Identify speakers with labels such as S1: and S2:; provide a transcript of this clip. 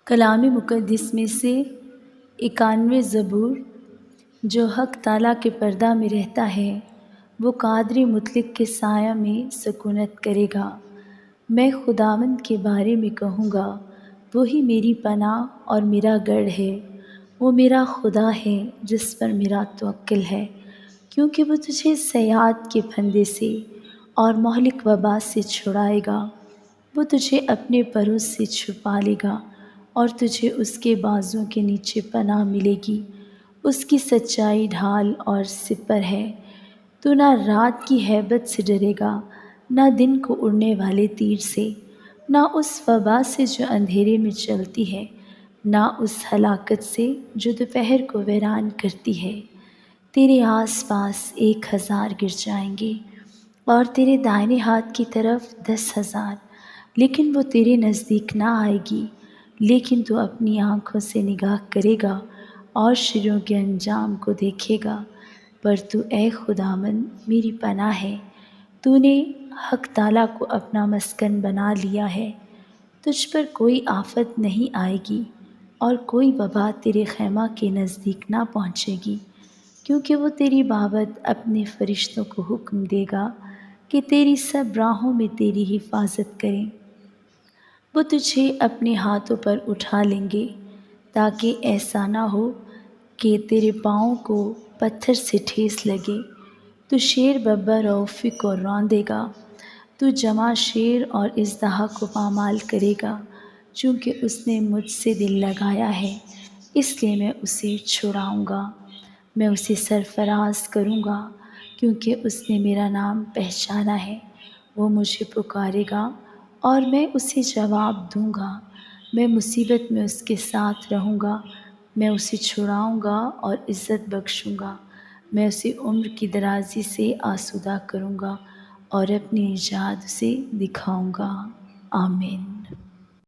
S1: کلام مقدس میں سے 91 زبور۔ جو حق تعالیٰ کے پردہ میں رہتا ہے وہ قادر مطلق کے سایہ میں سکونت کرے گا۔ میں خداوند کے بارے میں کہوں گا، وہی میری پناہ اور میرا گڑھ ہے۔ وہ میرا خدا ہے جس پر میرا توکل ہے، کیونکہ وہ تجھے صیاد کے پھندے سے اور مہلک وبا سے چھڑائے گا۔ وہ تجھے اپنے پروں سے چھپا لے گا اور تجھے اس کے بازوں کے نیچے پناہ ملے گی۔ اس کی سچائی ڈھال اور سپر ہے۔ تو نہ رات کی ہیبت سے ڈرے گا، نہ دن کو اڑنے والے تیر سے، نہ اس وبا سے جو اندھیرے میں چلتی ہے، نہ اس ہلاکت سے جو دوپہر کو ویران کرتی ہے۔ تیرے آس پاس 1000 گر جائیں گے اور تیرے دائنے ہاتھ کی طرف 10,000، لیکن وہ تیرے نزدیک نہ آئے گی۔ لیکن تو اپنی آنکھوں سے نگاہ کرے گا اور شروں کے انجام کو دیکھے گا۔ پر تو اے خداوند میری پناہ ہے، تو نے حق تعالیٰ کو اپنا مسکن بنا لیا ہے۔ تجھ پر کوئی آفت نہیں آئے گی اور کوئی وبا تیرے خیمہ کے نزدیک نہ پہنچے گی، کیونکہ وہ تیری بابت اپنے فرشتوں کو حکم دے گا کہ تیری سب راہوں میں تیری حفاظت کریں۔ وہ تجھے اپنے ہاتھوں پر اٹھا لیں گے، تاکہ ایسا نہ ہو کہ تیرے پاؤں کو پتھر سے ٹھیس لگے۔ تو شیر ببر اور افق کو روندے گا۔ تو جمع شیر اور اژدہا کو پامال کرے گا۔ چونکہ اس نے مجھ سے دل لگایا ہے، اس لیے میں اسے چھڑاؤں گا۔ میں اسے سرفراز کروں گا، کیونکہ اس نے میرا نام پہچانا ہے۔ وہ مجھے پکارے گا اور میں اسے جواب دوں گا۔ میں مصیبت میں اس کے ساتھ رہوں گا۔ میں اسے چھڑاؤں گا اور عزت بخشوں گا۔ میں اسے عمر کی درازی سے آسودہ کروں گا اور اپنی نجات اسے دکھاؤں گا۔ آمین۔